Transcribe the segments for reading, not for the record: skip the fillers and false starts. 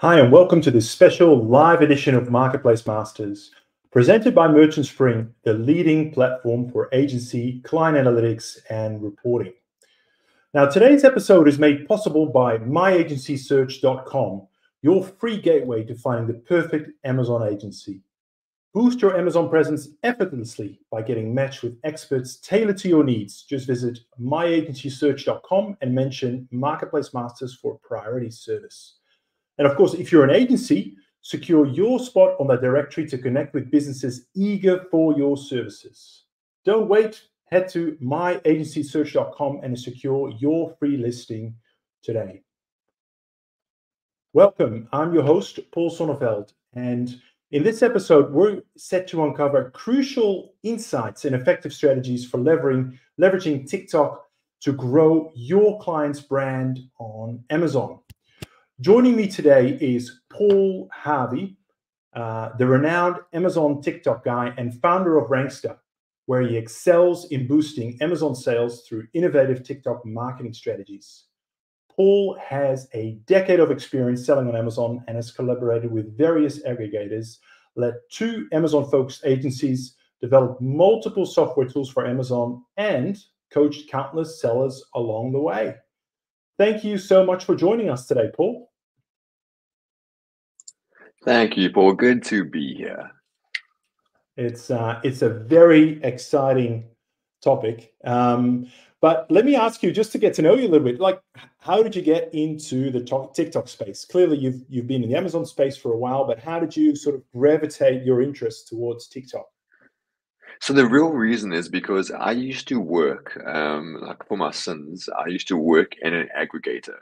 Hi, and welcome to this special live edition of Marketplace Masters, presented by Merchant Spring, the leading platform for agency, client analytics, and reporting. Now, today's episode is made possible by myagencysearch.com, your free gateway to finding the perfect Amazon agency. Boost your Amazon presence effortlessly by getting matched with experts tailored to your needs. Just visit myagencysearch.com and mention Marketplace Masters for priority service. And of course, if you're an agency, secure your spot on that directory to connect with businesses eager for your services. Don't wait. Head to myagencysearch.com and secure your free listing today. Welcome. I'm your host, Paul Sonneveld. And in this episode, we're set to uncover crucial insights and effective strategies for leveraging TikTok to grow your client's brand on Amazon. Joining me today is Paul Harvey, the renowned Amazon TikTok guy and founder of Rankster, where he excels in boosting Amazon sales through innovative TikTok marketing strategies. Paul has a decade of experience selling on Amazon and has collaborated with various aggregators, led 2 Amazon-focused agencies, developed multiple software tools for Amazon, and coached countless sellers along the way. Thank you so much for joining us today, Paul. Thank you, Paul. Good to be here. It's a very exciting topic. But let me ask you, just to get to know you a little bit, like, how did you get into the TikTok space? Clearly, you've been in the Amazon space for a while, but how did you sort of gravitate your interest towards TikTok? So the real reason is because I used to work, like for my sins, I used to work in an aggregator.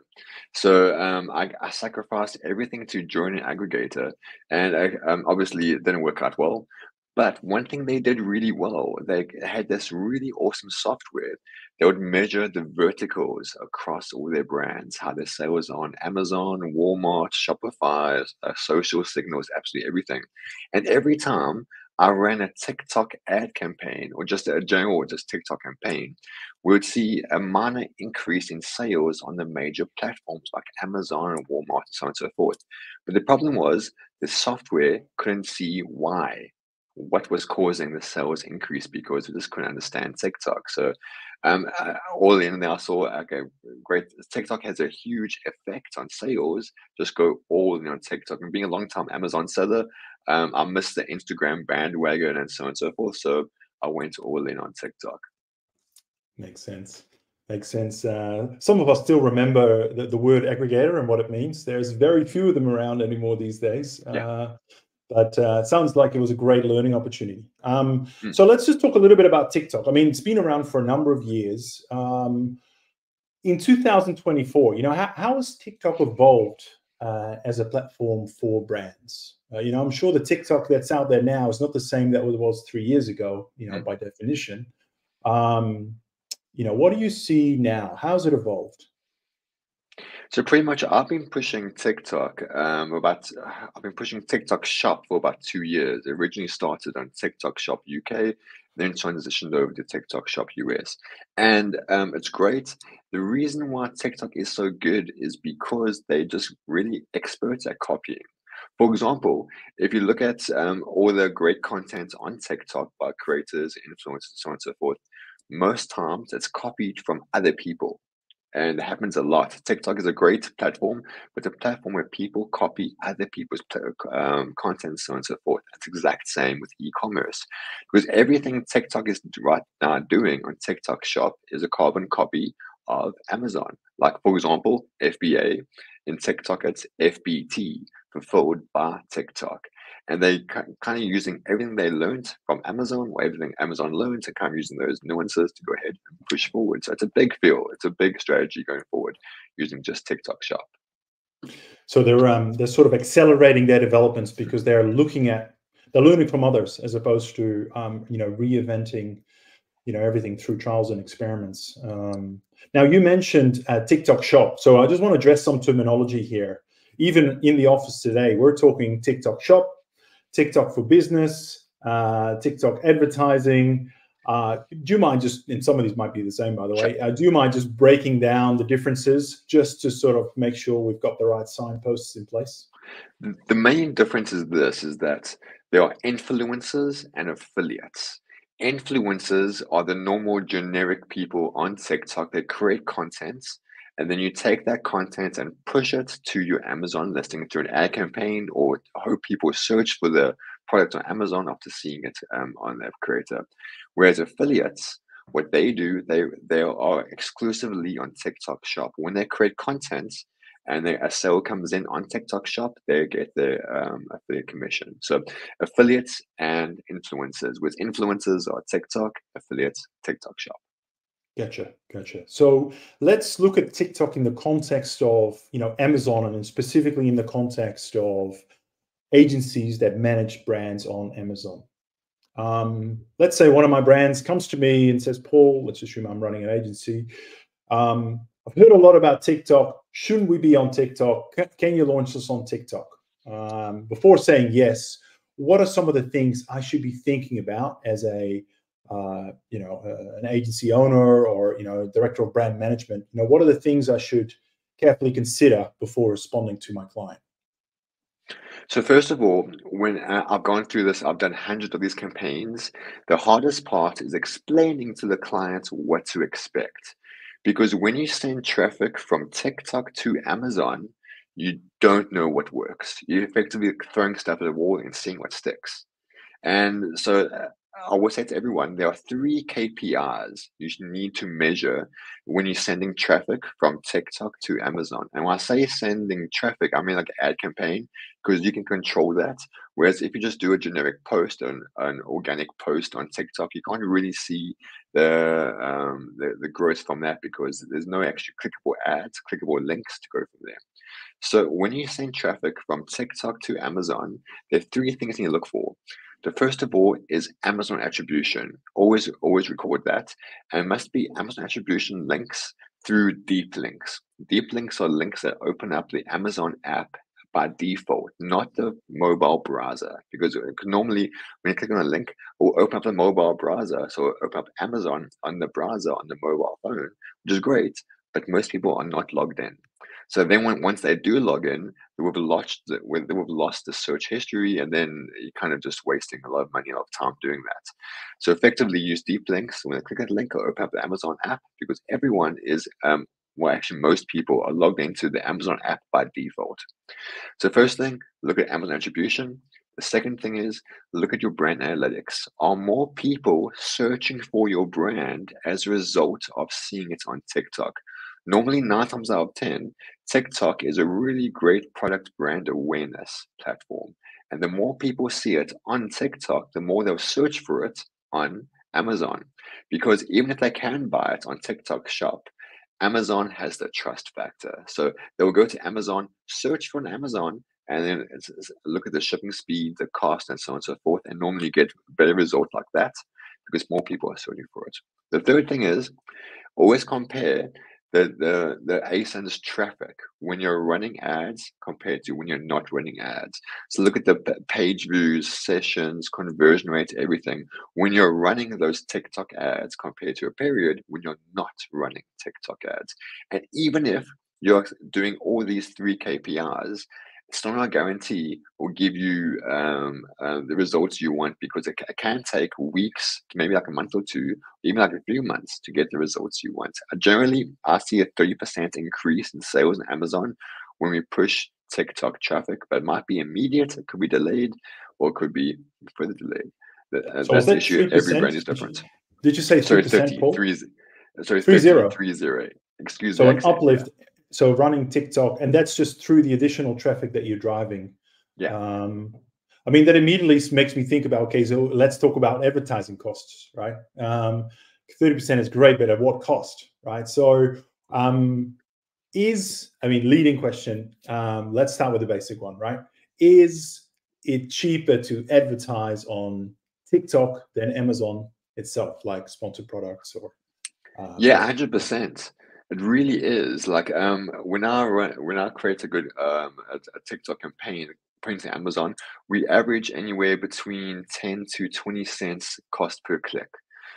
So I sacrificed everything to join an aggregator, and obviously it didn't work out well. But one thing they did really well, they had this really awesome software. They would measure the verticals across all their brands, how their sales on Amazon, Walmart, Shopify, social signals, absolutely everything. And every time I ran a TikTok ad campaign or just a general just TikTok campaign, we would see a minor increase in sales on the major platforms like Amazon and Walmart and so on and so forth. But the problem was the software couldn't see what was causing the sales increase because we just couldn't understand TikTok. So all in there, I saw, okay, great. TikTok has a huge effect on sales. Just go all in on TikTok. And being a long time Amazon seller, I missed the Instagram bandwagon and so on and so forth. So I went all in on TikTok. Makes sense. Makes sense. Some of us still remember the word aggregator and what it means. There's very few of them around anymore these days. Yeah. But it sounds like it was a great learning opportunity. So let's just talk a little bit about TikTok. I mean, it's been around for a number of years. In 2024, how has TikTok evolved as a platform for brands? I'm sure the TikTok that's out there now is not the same that it was 3 years ago, by definition. What do you see now? How's it evolved? So pretty much, I've been pushing TikTok. I've been pushing TikTok Shop for about 2 years. It originally started on TikTok Shop UK, then transitioned over to TikTok Shop US, and it's great. The reason why TikTok is so good is because they're just really experts at copying. For example, if you look at all the great content on TikTok by creators, influencers, so on and so forth, most times it's copied from other people. And it happens a lot. TikTok is a great platform, but a platform where people copy other people's content, so on and so forth. It's exact same with e-commerce, because everything TikTok is right now doing on TikTok Shop is a carbon copy of Amazon. Like, for example, FBA. In TikTok, it's FBT, fulfilled by TikTok. And they kind of using everything they learned from Amazon, or everything Amazon learned, and kind of using those nuances to go ahead and push forward. So it's a big field. It's a big strategy going forward using just TikTok Shop. So they're sort of accelerating their developments because they're learning from others as opposed to reinventing everything through trials and experiments. Now, you mentioned TikTok Shop, so I just want to address some terminology here. Even in the office today, we're talking TikTok Shop, TikTok for Business, TikTok advertising. Do you mind just, and some of these might be the same, by the way, do you mind just breaking down the differences just to sort of make sure we've got the right signposts in place? The main difference is this, is that there are influencers and affiliates. Influencers are the normal generic people on TikTok that create content, and then you take that content and push it to your Amazon listing through an ad campaign, or hope people search for the product on Amazon after seeing it on their creator. Whereas affiliates, what they do, they are exclusively on TikTok Shop. When they create content, and a sale comes in on TikTok Shop, they get the affiliate commission. So affiliates and influencers, with influencers are TikTok, affiliates TikTok Shop. Gotcha. So let's look at TikTok in the context of, Amazon, and specifically in the context of agencies that manage brands on Amazon. Let's say one of my brands comes to me and says, Paul, let's assume I'm running an agency. I've heard a lot about TikTok. Shouldn't we be on TikTok? Can you launch us on TikTok? Before saying yes, what are some of the things I should be thinking about as an agency owner, or director of brand management? What are the things I should carefully consider before responding to my client? So first of all, when I've gone through this, I've done hundreds of these campaigns. The hardest part is explaining to the clients what to expect. Because when you send traffic from TikTok to Amazon, you don't know what works. You're effectively throwing stuff at the wall and seeing what sticks. And so I will say to everyone, there are 3 KPIs you need to measure when you're sending traffic from TikTok to Amazon. And when I say sending traffic, I mean like an ad campaign, because you can control that. Whereas if you just do a generic post, an organic post on TikTok, you can't really see the growth from that, because there's no extra clickable ads, clickable links to go from there. So when you send traffic from TikTok to Amazon, there are 3 things you need to look for. The first of all is Amazon attribution. Always record that. And it must be Amazon attribution links through deep links. Deep links are links that open up the Amazon app by default, not the mobile browser. Because normally when you click on a link, it will open up the mobile browser. So it'll open up Amazon on the browser on the mobile phone, which is great, but most people are not logged in. So then once they do log in, they will have lost the search history, and then you're kind of just wasting a lot of money, a lot of time doing that. So effectively use deep links. When I click that link, I'll open up the Amazon app, because everyone is, well, actually most people are logged into the Amazon app by default. So first thing, look at Amazon attribution. The second thing is look at your brand analytics. Are more people searching for your brand as a result of seeing it on TikTok? Normally, 9 times out of 10, TikTok is a really great product brand awareness platform. And the more people see it on TikTok, the more they'll search for it on Amazon. Because even if they can buy it on TikTok Shop, Amazon has the trust factor. So they'll go to Amazon, search for an Amazon, and then look at the shipping speed, the cost, and so on and so forth, and normally get better results like that because more people are searching for it. The third thing is always compare the ASIN's traffic when you're running ads compared to when you're not running ads. So look at the page views, sessions, conversion rate, everything when you're running those TikTok ads compared to a period when you're not running TikTok ads. And even if you're doing all these 3 KPIs, it's not a guarantee will give you the results you want, because it can take weeks, maybe like a month or two, even like a few months to get the results you want. Generally, I see a 30% increase in sales on Amazon when we push TikTok traffic, but it might be immediate, it could be delayed, or it could be further delayed. So That's is that the issue. 3%? Every brand is different. Did you say Sorry, 3%, Paul? 30. Excuse So the an accent. uplift. So running TikTok, and that's just through the additional traffic that you're driving. Yeah. I mean, that immediately makes me think about, okay, so let's talk about advertising costs, right? 30% is great, but at what cost, right? So leading question, let's start with the basic one, right? Is it cheaper to advertise on TikTok than Amazon itself, like sponsored products or? Yeah, 100%. It really is. Like when I create a good a TikTok campaign to Amazon, we average anywhere between 10 to 20 cents cost per click.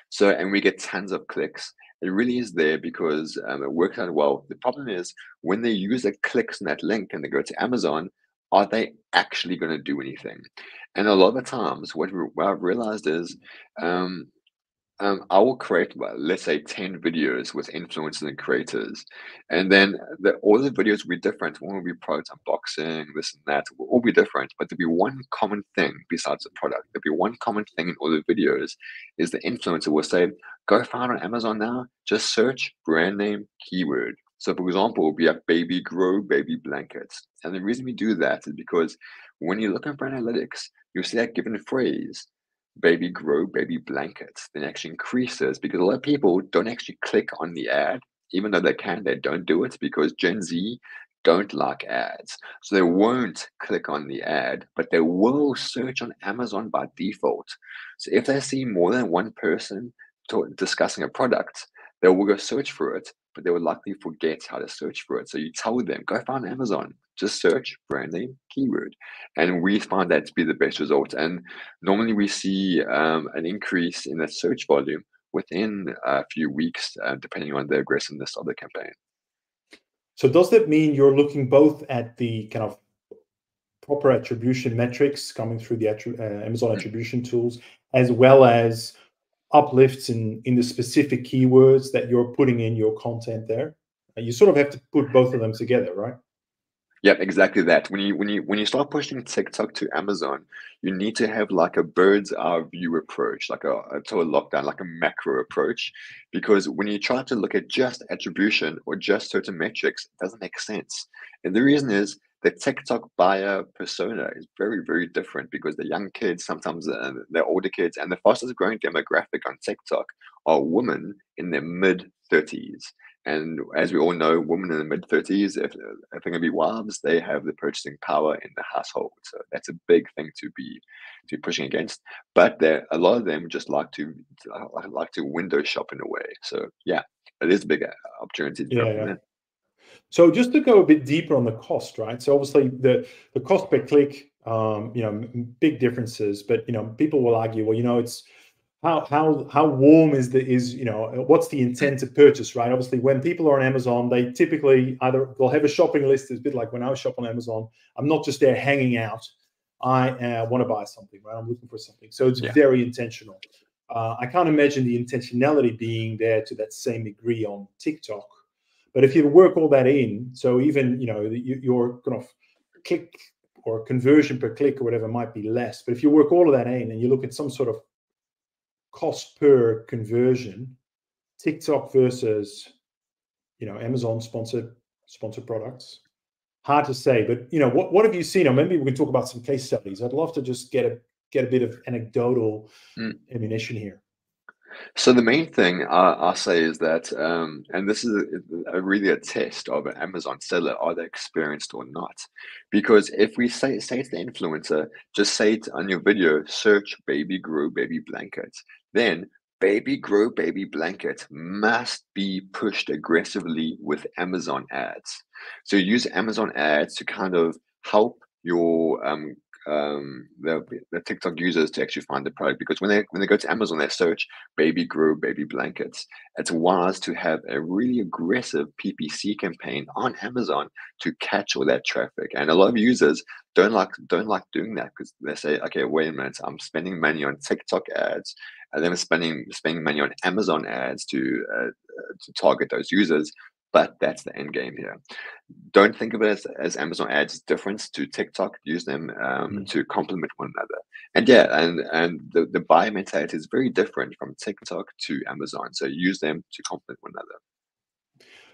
So, and we get tons of clicks. It really is there because it works out well. The problem is when they use the clicks in that link and they go to Amazon, are they actually going to do anything? And a lot of the times, what I've realized is, um, I will create, well, let's say, 10 videos with influencers and creators, and then all the videos will be different. One will be product unboxing, this and that, will all be different, but there'll be one common thing besides the product. There'll be one common thing in all the videos is the influencer will say, go find on Amazon now, just search brand name keyword. So, for example, we have baby grow, baby blankets. And the reason we do that is because when you look at brand analytics, you'll see that given phrase baby grow baby blankets, then actually increases because a lot of people don't actually click on the ad, even though they can, they don't do it because Gen Z don't like ads. So they won't click on the ad, but they will search on Amazon by default. So if they see more than one person discussing a product, they will go search for it, but they will likely forget how to search for it. So you tell them, go find Amazon, just search brand name keyword. And we find that to be the best result. And normally we see an increase in the search volume within a few weeks, depending on the aggressiveness of the campaign. So does that mean you're looking both at the kind of proper attribution metrics coming through the Amazon attribution tools, as well as uplifts in the specific keywords that you're putting in your content there? You sort of have to put both of them together, right? Yep, exactly that. When you start pushing TikTok to Amazon, you need to have like a bird's eye view approach, like to a lockdown, like a macro approach, because when you try to look at just attribution or just certain metrics, it doesn't make sense. And the reason is the TikTok buyer persona is very, very different because the young kids, sometimes the older kids, and the fastest growing demographic on TikTok are women in their mid 30s. And as we all know, women in the mid 30s, if they're going to be wives, they have the purchasing power in the household. So that's a big thing to be pushing against. But a lot of them just like to window shop in a way. So yeah, it is a big opportunity to go Yeah, from yeah. there. So just to go a bit deeper on the cost, right? So obviously the cost per click, big differences, but people will argue, well, it's how warm what's the intent to purchase, right? Obviously, when people are on Amazon, they typically they'll have a shopping list. It's a bit like when I shop on Amazon. I'm not just there hanging out. I want to buy something, right? I'm looking for something. So it's Yeah. very intentional. I can't imagine the intentionality being there to that same degree on TikTok. But if you work all that in, so even your kind of click or conversion per click or whatever might be less, but if you work all of that in and you look at some sort of cost per conversion, TikTok versus Amazon sponsored products, hard to say. But what have you seen? Or maybe we can talk about some case studies. I'd love to just get a bit of anecdotal Mm. ammunition here. So the main thing I say is that, and this is really a test of an Amazon seller, are they experienced or not? Because if we say to the influencer, just say it on your video, search baby grow baby blankets, then baby grow baby blanket must be pushed aggressively with Amazon ads. So use Amazon ads to kind of help your the TikTok users to actually find the product because when they go to Amazon, they search baby grow baby blankets. It's wise to have a really aggressive PPC campaign on Amazon to catch all that traffic. And a lot of users don't like doing that because they say, okay, wait a minute, I'm spending money on TikTok ads, and then I'm spending money on Amazon ads to target those users. But that's the end game here. Don't think of it as Amazon ads different to TikTok. Use them to complement one another. And yeah, and the buyer mentality is very different from TikTok to Amazon. So use them to complement one another.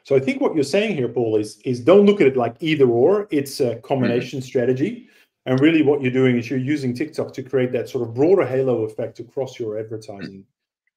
So I think what you're saying here, Paul, is don't look at it like either or. It's a Mm. combination strategy. And really what you're doing is you're using TikTok to create that sort of broader halo effect across your advertising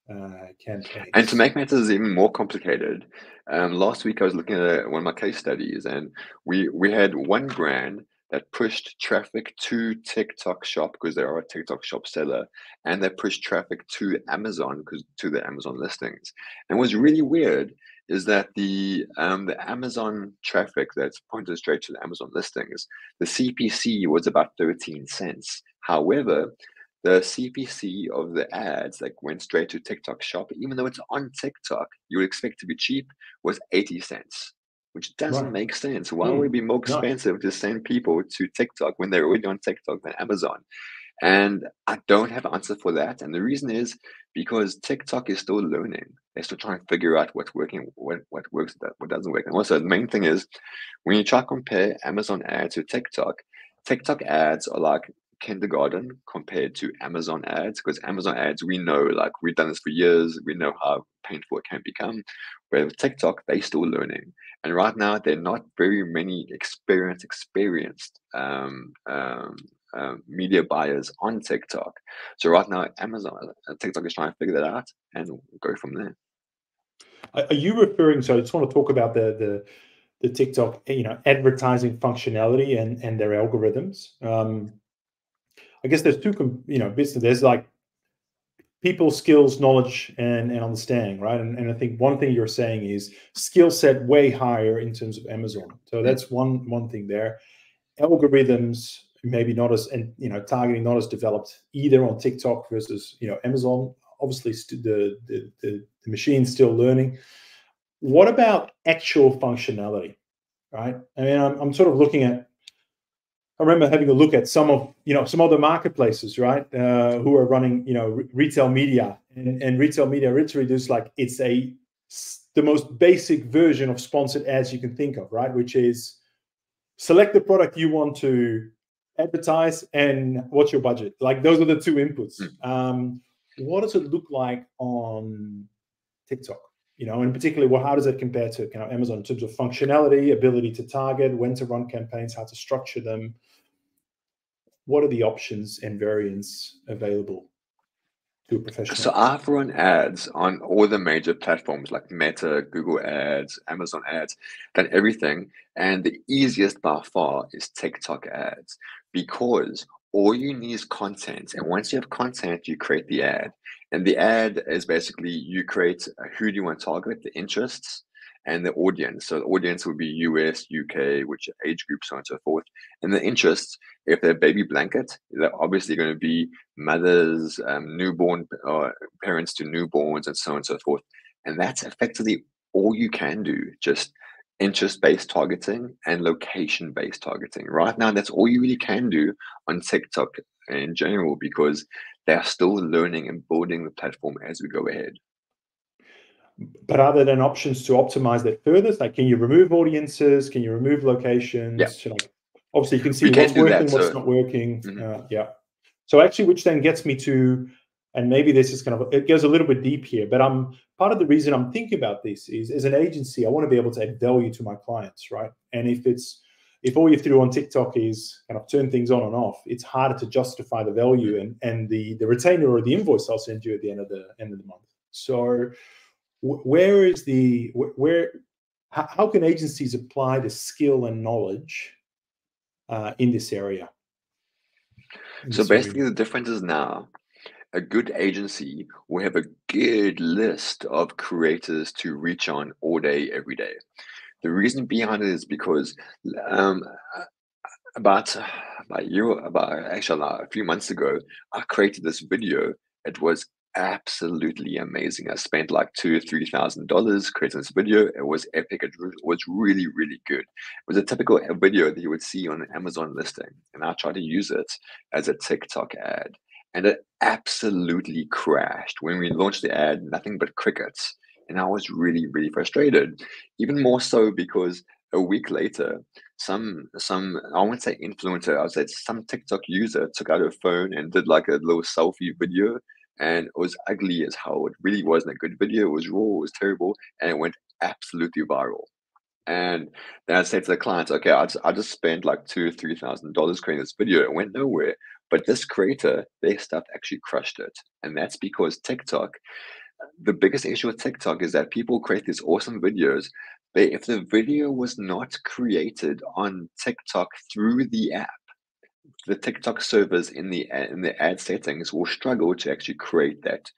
And to campaigns. make matters even more complicated, last week I was looking at one of my case studies, and we had one brand that pushed traffic to TikTok Shop because they are a TikTok Shop seller, and they pushed traffic to Amazon because to the Amazon listings. And what's really weird is that the Amazon traffic that's pointed straight to the Amazon listings, the CPC was about 13 cents. However, the CPC of the ads that went straight to TikTok Shop, even though it's on TikTok, you would expect to be cheap, was 80 cents. which doesn't Right. make sense. Why would Hmm. it be more No. expensive to send people to TikTok when they're already on TikTok than Amazon? And I don't have an answer for that. And the reason is because TikTok is still learning. They're still trying to figure out what's working, what works, what doesn't work. And also, the main thing is when you try to compare Amazon ads to TikTok, TikTok ads are like kindergarten compared to Amazon ads, because Amazon ads, we know, like we've done this for years, we know how painful it can become. Where with TikTok, they're still learning. And right now, there are not very many experienced media buyers on TikTok. So right now, Amazon, TikTok is trying to figure that out and go from there. Are you referring? So I just want to talk about the TikTok, advertising functionality and their algorithms. I guess there's two, business. There's like people skills, knowledge, and understanding, right? And I think one thing you're saying is skill set way higher in terms of Amazon. So Mm. that's one thing there. Algorithms maybe not as, and targeting not as developed either on TikTok versus Amazon. Obviously, the machine's still learning. What about actual functionality, right? I mean, I'm sort of looking at. I remember having a look at some other marketplaces, right, who are running, retail media, and retail media literally just like it's the most basic version of sponsored ads you can think of, right, which is select the product you want to advertise and what's your budget. Like those are the two inputs. What does it look like on TikTok? And particularly, how does it compare to Amazon in terms of functionality, ability to target, when to run campaigns, how to structure them? What are the options and variants available to a So professional? I've run ads on all the major platforms like Meta, Google Ads, Amazon Ads, done everything. And the easiest by far is TikTok ads, because all you need is content. And once you have content, you create the ad. And the ad is basically you create who do you want to target, the interests, and the audience. So the audience would be US, UK, which age group, so on and so forth. And the interests, if they're baby blanket, they're obviously going to be mothers, newborn parents to newborns, and so on and so forth. And that's effectively all you can do, just interest-based targeting and location-based targeting. Right now, that's all you really can do on TikTok in general, because they're still learning and building the platform as we go ahead. But are there then options to optimize that further? Like, can you remove audiences? Can you remove Yeah, locations? Like, obviously, you can we see can what's do that. working, what's So, not working. mhm. Yeah. So actually, which then gets me to, and maybe this is it goes a little bit deep here, but I'm part of the reason I'm thinking about this is as an agency, I want to be able to add value to my clients, right? And if all you have to do on TikTok is kind of turn things on and off, it's harder to justify the value and the retainer or the invoice I'll send you at the end of the month. So where is how can agencies apply the skill and knowledge in this area, in So this basically, arena? the difference is now a good agency will have a good list of creators to reach on all day, every day. The reason behind it is because um, about actually a few months ago, I created this video. It was absolutely amazing. I spent like $2,000 or $3,000 creating this video. It was epic. Was really, really good. It was a typical video that you would see on an Amazon listing, and I tried to use it as a TikTok ad, and it absolutely crashed. When we launched the ad, nothing but crickets, and I was really, really frustrated. Even more so because a week later, some I won't say influencer, I would say some TikTok user took out her phone and did like a little selfie video, and it was ugly as hell. It really wasn't a good video. It was raw, it was terrible, and it went absolutely viral. And then I said to the clients, okay, I just spent like $2,000 or $3,000 creating this video. It went nowhere. But this creator, their stuff actually crushed it. And that's because TikTok, the biggest issue with TikTok is that people create these awesome videos. But if the video was not created on TikTok through the app, the TikTok servers in the ad settings will struggle to actually create that,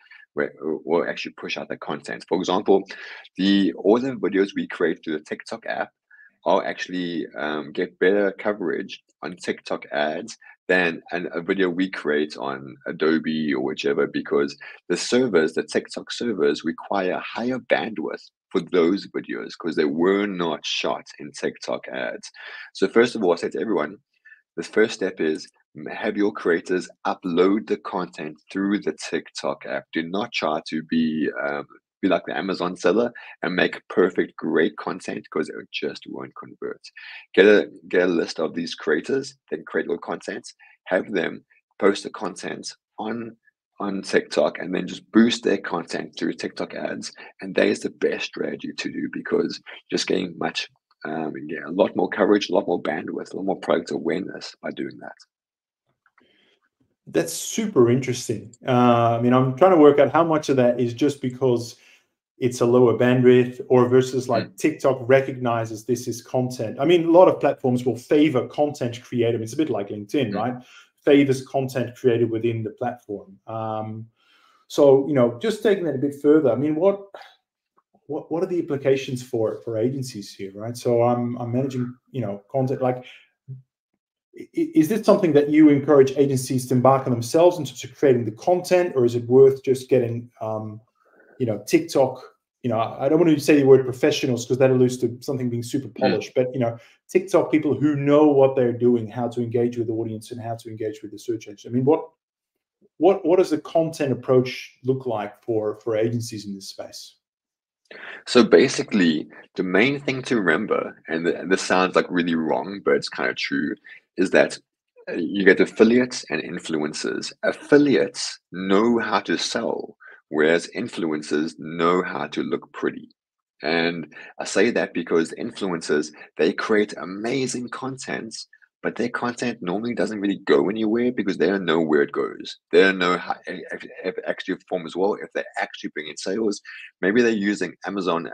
or actually push out the content. For example, the all the videos we create through the TikTok app are actually get better coverage on TikTok ads than a video we create on Adobe or whichever, because the TikTok servers require higher bandwidth for those videos because they were not shot in TikTok ads. So first of all, I say to everyone, the first step is have your creators upload the content through the TikTok app. Do not try to be like the Amazon seller and make perfect, great content because it just won't convert. Get a list of these creators that create your content, have them post the content on TikTok and then just boost their content through TikTok ads. And that is the best strategy to do because just getting a lot more coverage, a lot more bandwidth, a lot more product awareness by doing that. That's super interesting. I mean, I'm trying to work out how much of that is just because it's a lower bandwidth or versus like TikTok recognizes this is content. I mean, a lot of platforms will favor content creative. It's a bit like LinkedIn, right? Favors content created within the platform. So, just taking that a bit further, I mean, what are the implications for agencies here, right? So I'm managing, content. Like, is this something that you encourage agencies to embark on themselves in terms of creating the content, or is it worth just getting, TikTok? I don't want to say the word professionals because that alludes to something being super polished, but TikTok people who know what they're doing, how to engage with the audience, and how to engage with the search engine. I mean, what does the content approach look like for agencies in this space? So basically, the main thing to remember, and this sounds like really wrong, but it's kind of true, is that you get affiliates and influencers. Affiliates know how to sell, whereas influencers know how to look pretty. And I say that because influencers, they create amazing content, but their content normally doesn't really go anywhere because they don't know where it goes. They don't know how if it actually performs well, if they actually bring in sales. Maybe they're using Amazon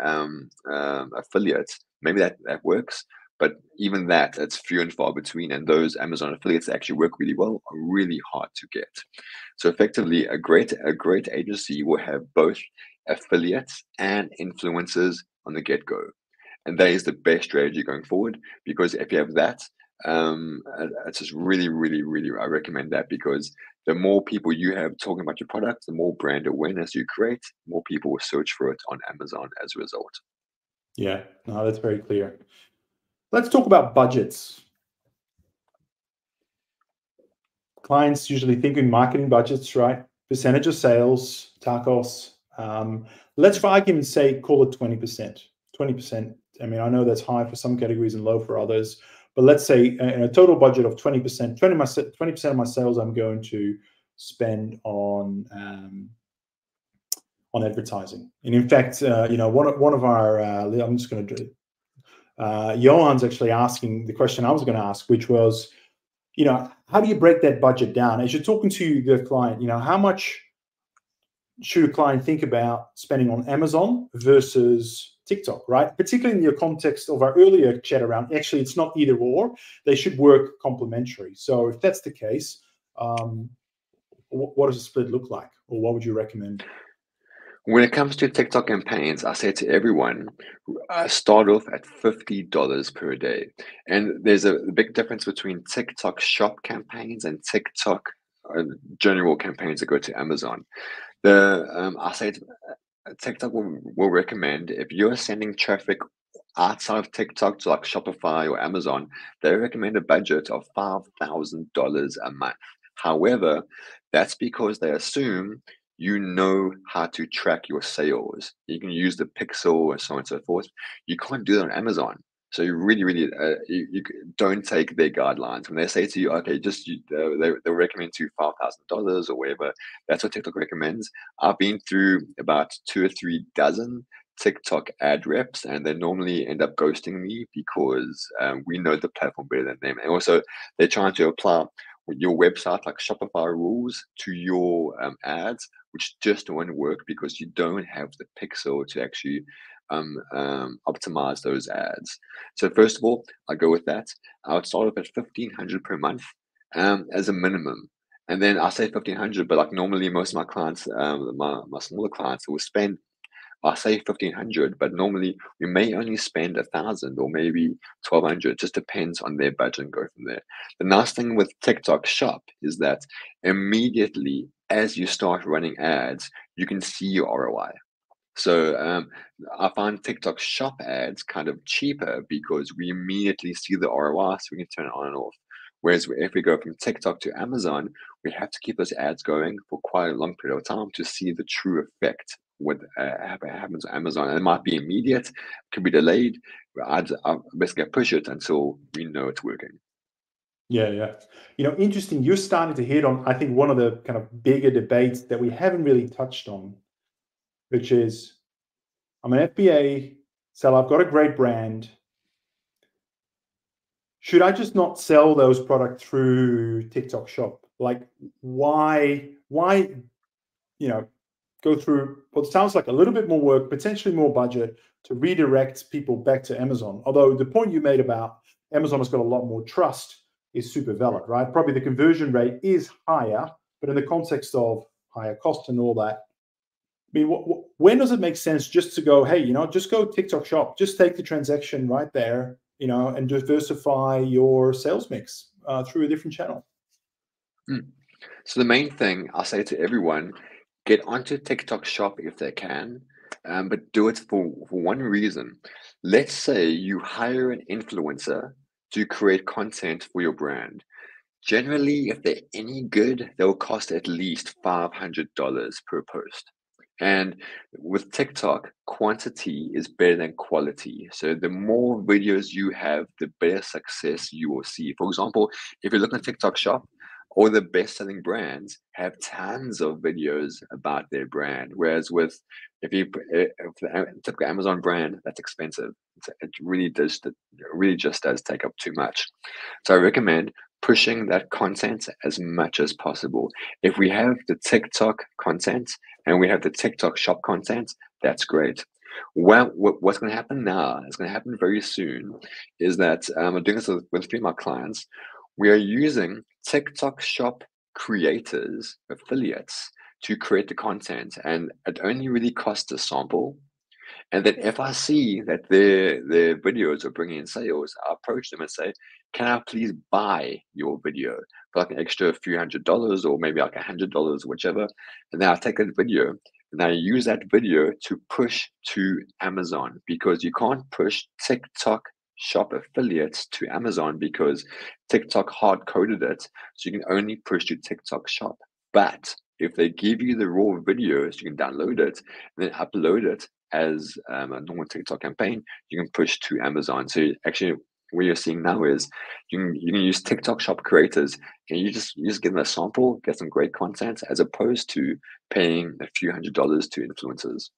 affiliates. Maybe that works, but even that, it's few and far between. And those Amazon affiliates that actually work really well are really hard to get. So effectively, a great agency will have both affiliates and influencers on the get-go. And that is the best strategy going forward because if you have that, it's just really, really, really, I recommend that because the more people you have talking about your product, the more brand awareness you create, more people will search for it on Amazon as a result. Yeah, no, that's very clear. Let's talk about budgets. Clients usually think in marketing budgets, right? Percentage of sales, TACoS. Let's, for argument's sake, call it 20%. 20%. I mean, I know that's high for some categories and low for others, but let's say in a total budget of 20%, 20% of my sales I'm going to spend on advertising. And in fact, one of our, I'm just going to do it. Johan's actually asking the question I was going to ask, which was, how do you break that budget down? As you're talking to the client, how much should a client think about spending on Amazon versus TikTok, right? Particularly in the context of our earlier chat around, actually, it's not either or. They should work complementary. So if that's the case, what does the split look like? Or what would you recommend? When it comes to TikTok campaigns, I say to everyone, start off at $50 per day. And there's a big difference between TikTok shop campaigns and TikTok general campaigns that go to Amazon. I say TikTok will recommend if you're sending traffic outside of TikTok to like Shopify or Amazon, they recommend a budget of $5,000 a month. However, that's because they assume you know how to track your sales. You can use the pixel or so on and so forth. You can't do that on Amazon. So you really, really, you don't take their guidelines. When they say to you, okay, they recommend to you $5,000 or whatever, that's what TikTok recommends. I've been through about 2 or 3 dozen TikTok ad reps, and they normally end up ghosting me because we know the platform better than them. And also, they're trying to apply your website like Shopify rules to your ads, which just won't work because you don't have the pixel to actually optimize those ads. So first of all, I go with that. I would start off at 1,500 per month as a minimum. And then I say 1,500, but like normally most of my clients, my smaller clients will spend, I say 1,500, but normally we may only spend 1,000 or maybe 1,200. Just depends on their budget and go from there. The nice thing with TikTok Shop is that immediately as you start running ads, you can see your ROI. So I find TikTok shop ads kind of cheaper because we immediately see the ROI, so we can turn it on and off. Whereas if we go from TikTok to Amazon, we have to keep those ads going for quite a long period of time to see the true effect what happens on Amazon. And it might be immediate, could be delayed. But I basically push it until we know it's working. Yeah, yeah. Interesting. You're starting to hit on, I think, one of the kind of bigger debates that we haven't really touched on, which is I'm an FBA seller. I've got a great brand. Should I just not sell those products through TikTok Shop? Like, why, go through what sounds like a little bit more work, potentially more budget to redirect people back to Amazon? Although the point you made about Amazon has got a lot more trust is super valid, right? Probably the conversion rate is higher, but in the context of higher cost and all that, I mean, when does it make sense just to go, hey, just go TikTok Shop, just take the transaction right there, and diversify your sales mix through a different channel? Mm. So the main thing I'll say to everyone, get onto TikTok Shop if they can, but do it for one reason. Let's say you hire an influencer to create content for your brand. Generally, if they're any good, they'll cost at least $500 per post. And with TikTok, quantity is better than quality. So the more videos you have, the better success you will see. For example, if you look at TikTok Shop, all the best-selling brands have tons of videos about their brand. Whereas if the typical Amazon brand, that's expensive. It really just does take up too much. So I recommend pushing that content as much as possible. If we have the TikTok content and we have the TikTok shop content, that's great. Well, what's going to happen now, it's going to happen very soon, is that I'm doing this with a few of my clients. We are using TikTok shop creators, affiliates, to create the content, and it only really costs a sample. And then if I see that their videos are bringing in sales, I approach them and say, "Can I please buy your video for like an extra few $100 or maybe like $100, whichever?" And then I take that video and I use that video to push to Amazon because you can't push TikTok shop affiliates to Amazon because TikTok hard coded it. So you can only push to TikTok shop. But if they give you the raw videos, you can download it and then upload it as a normal TikTok campaign, you can push to Amazon. So actually, what you're seeing now is you can use TikTok shop creators and you just give them a sample, get some great content, as opposed to paying a few $100s to influencers.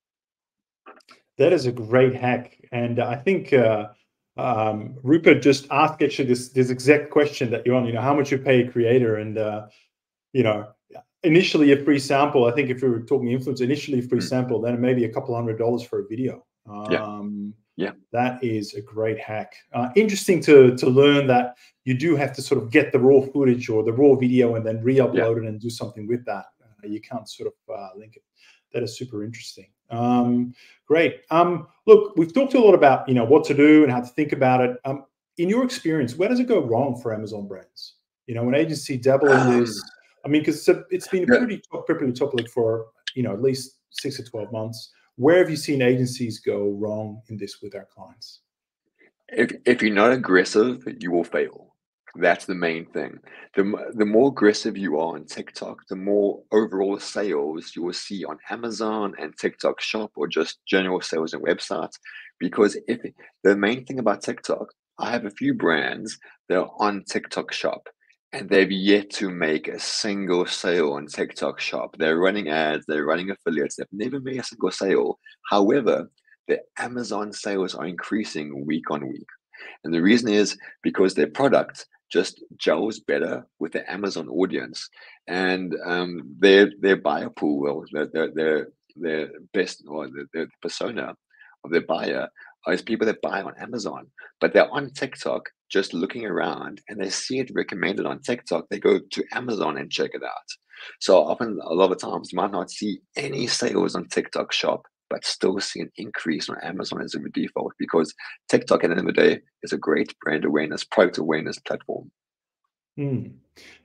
That is a great hack, and I think Rupert just asked actually this exact question that you're on. How much you pay a creator, and you know, initially a free sample. I think if we were talking influence, initially a free Mm, sample, then maybe a couple $100 for a video. yeah, yeah, That is a great hack. Interesting to learn that you do have to sort of get the raw footage or the raw video and then yeah. re-upload it and do something with that. You can't sort of link it. That is super interesting. Great. Look, we've talked a lot about what to do and how to think about it. In your experience, where does it go wrong for Amazon brands? When agency dabble in Um, this, I mean, because it's been a yeah. pretty popular topic for at least 6 to 12 months. Where have you seen agencies go wrong in this with our clients? If you're not aggressive, you will fail. That's the main thing. The more aggressive you are on TikTok, the more overall sales you will see on Amazon and TikTok Shop or just general sales and websites. Because if the main thing about TikTok, I have a few brands that are on TikTok Shop and they've yet to make a single sale on TikTok Shop. They're running ads, they're running affiliates, they've never made a single sale. However, the Amazon sales are increasing week on week. And the reason is because their product just gels better with the Amazon audience, and their buyer pool, well, their best or their persona of their buyer is people that buy on Amazon, but they're on TikTok just looking around and they see it recommended on TikTok. They go to Amazon and check it out. So often, a lot of times, you might not see any sales on TikTok Shop, but still see an increase on Amazon as a default because TikTok, at the end of the day, is a great brand awareness, product awareness platform. Hmm.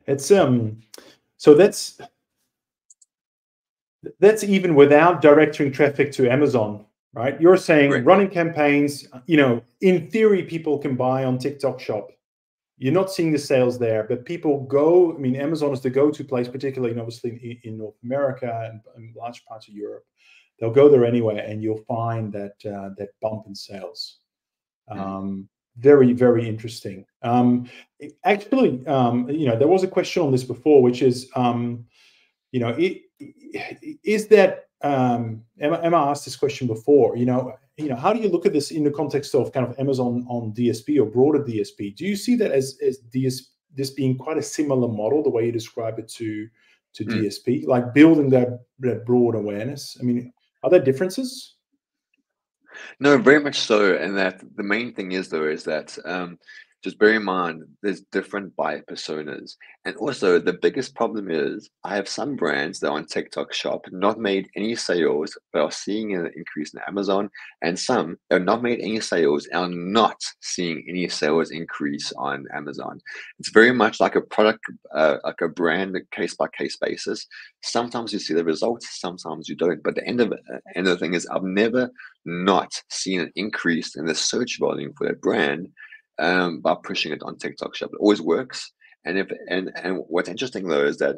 It's so that's even without directing traffic to Amazon, right? You're saying Correct. running campaigns, in theory, people can buy on TikTok Shop. You're not seeing the sales there, but people go. I mean, Amazon is the go-to place, particularly, obviously, in North America and large parts of Europe. They'll go there anyway, and you'll find that bump in sales. Very, very interesting. Actually, there was a question on this before, which is, is that Emma asked this question before. How do you look at this in the context of kind of Amazon on DSP or broader DSP? Do you see that as this being quite a similar model, the way you describe it to DSP, like building that broad awareness? I mean, are there differences? No, very much so. And that the main thing is though is that just bear in mind there's different buyer personas. And also the biggest problem is I have some brands that are on TikTok Shop not made any sales, but are seeing an increase in Amazon, and some that are not made any sales and are not seeing any sales increase on Amazon. It's very much like a product, like a brand, case by case basis. Sometimes you see the results, sometimes you don't. But the end of the thing is I've never not seen an increase in the search volume for that brand by pushing it on TikTok Shop. It always works. And what's interesting though is that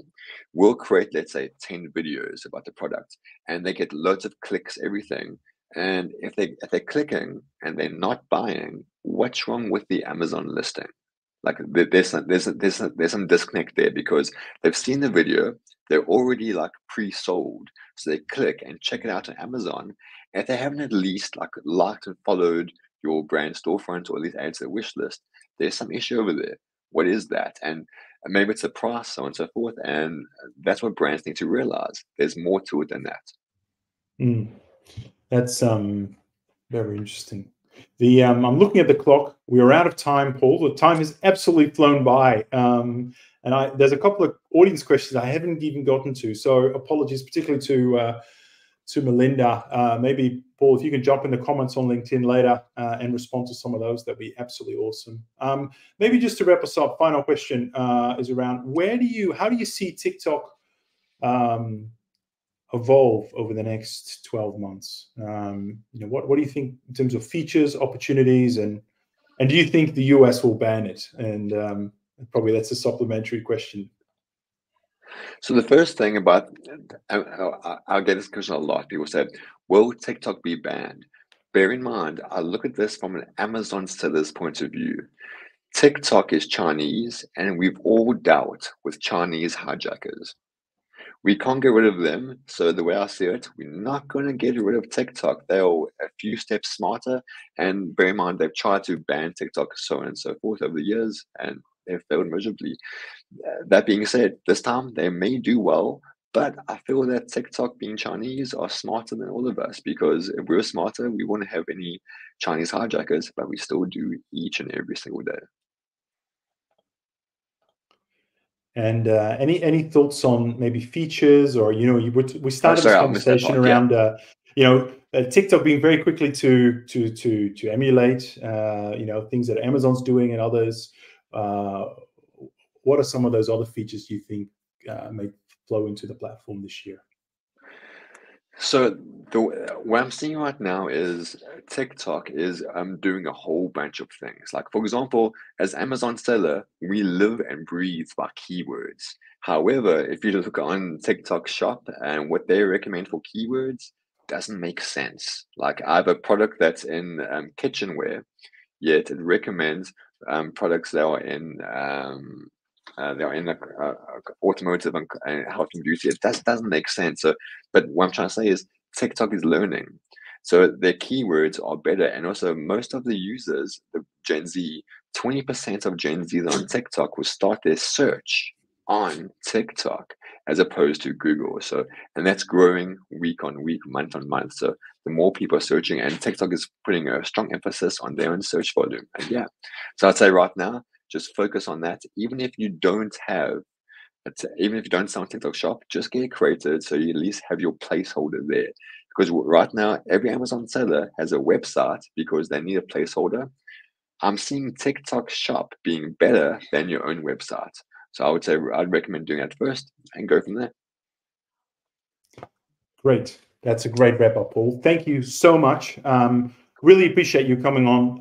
we'll create, let's say, 10 videos about the product, and they get loads of clicks, everything. And if they're clicking and they're not buying, what's wrong with the Amazon listing? Like there's some disconnect there, because they've seen the video, they're already like pre-sold, so they click and check it out on Amazon. If they haven't at least like liked and followed your brand storefront or at least added to the wish list, there's some issue over there. What is that? And maybe it's a price, so on and so forth. And that's what brands need to realize. There's more to it than that. That's very interesting. I'm looking at the clock. We are out of time, Paul. The time has absolutely flown by. And there's a couple of audience questions I haven't even gotten to. So apologies, particularly to Melinda. Maybe, Paul, if you can jump in the comments on LinkedIn later and respond to some of those, that'd be absolutely awesome. Maybe just to wrap us up, final question is around how do you see TikTok evolve over the next 12 months? What do you think in terms of features, opportunities, and do you think the US will ban it? And probably that's a supplementary question. So the first thing about, I'll get this question a lot. People say, will TikTok be banned? Bear in mind, I look at this from an Amazon seller's point of view. TikTok is Chinese, and we've all dealt with Chinese hijackers. We can't get rid of them. So the way I see it, we're not going to get rid of TikTok. They're a few steps smarter. And bear in mind, they've tried to ban TikTok, so on and so forth over the years, and they've failed miserably. That being said, this time they may do well, but I feel that TikTok, being Chinese, are smarter than all of us, because if we're smarter, we wouldn't have any Chinese hijackers, but we still do each and every single day. And any thoughts on maybe features, or we started this conversation part, around TikTok being very quickly to emulate things that Amazon's doing and others. What are some of those other features you think may flow into the platform this year? So what I'm seeing right now is TikTok is doing a whole bunch of things. Like, for example, as Amazon seller, we live and breathe by keywords. However, if you look on TikTok Shop and what they recommend for keywords, doesn't make sense. Like, I have a product that's in kitchenware, yet it recommends products that are in they're in automotive and health and beauty. It doesn't make sense. So, but what I'm trying to say is TikTok is learning. So their keywords are better. And also most of the users, the Gen Z, 20% of Gen Z on TikTok will start their search on TikTok as opposed to Google. So, and that's growing week on week, month on month. So the more people are searching, and TikTok is putting a strong emphasis on their own search volume. And yeah, so I'd say right now, just focus on that. Even if you don't sell on TikTok Shop, just get it created so you at least have your placeholder there. Because right now, every Amazon seller has a website because they need a placeholder. I'm seeing TikTok Shop being better than your own website. So I would say I'd recommend doing that first and go from there. Great. That's a great wrap up, Paul. Thank you so much. Really appreciate you coming on.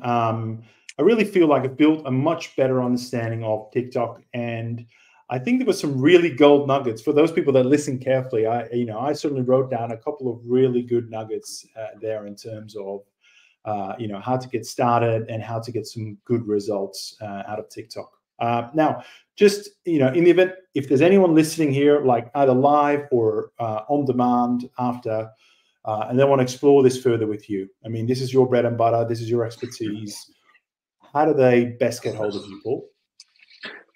I really feel like I've built a much better understanding of TikTok, and I think there were some really gold nuggets for those people that listen carefully. I certainly wrote down a couple of really good nuggets there in terms of how to get started and how to get some good results out of TikTok. Now, just in the event, if there's anyone listening here, like either live or on demand after, and they want to explore this further with you, I mean, this is your bread and butter, this is your expertise. How do they best get hold of you, Paul?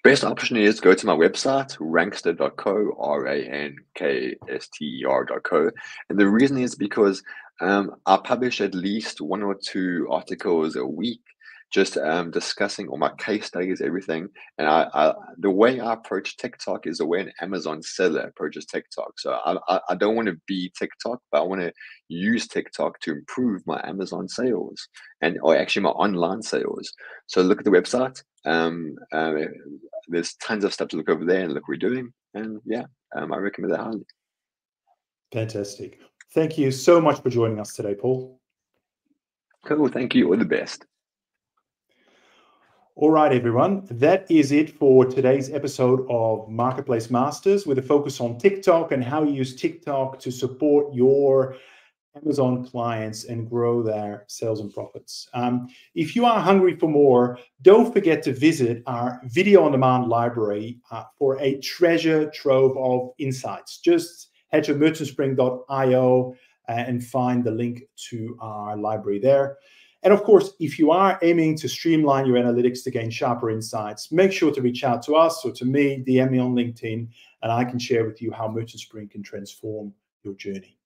Best option is go to my website, rankster.co, rankster.co. And the reason is because I publish at least 1 or 2 articles a week, just discussing all my case studies, everything. And the way I approach TikTok is the way an Amazon seller approaches TikTok. So I don't want to be TikTok, but I want to use TikTok to improve my Amazon sales or actually my online sales. So look at the website. There's tons of stuff to look over there and look what we're doing. And yeah, I recommend that highly. Fantastic. Thank you so much for joining us today, Paul. Cool. Thank you. All the best. All right, everyone. That is it for today's episode of Marketplace Masters, with a focus on TikTok and how you use TikTok to support your Amazon clients and grow their sales and profits. If you are hungry for more, don't forget to visit our video on demand library for a treasure trove of insights. Just head to merchantspring.io and find the link to our library there. And of course, if you are aiming to streamline your analytics to gain sharper insights, make sure to reach out to us or to me, DM me on LinkedIn, and I can share with you how Merchant Spring can transform your journey.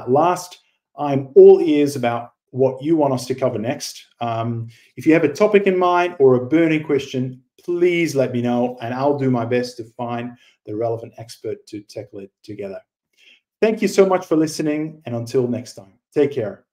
Last, I'm all ears about what you want us to cover next. If you have a topic in mind or a burning question, please let me know, and I'll do my best to find the relevant expert to tackle it together. Thank you so much for listening, and until next time, take care.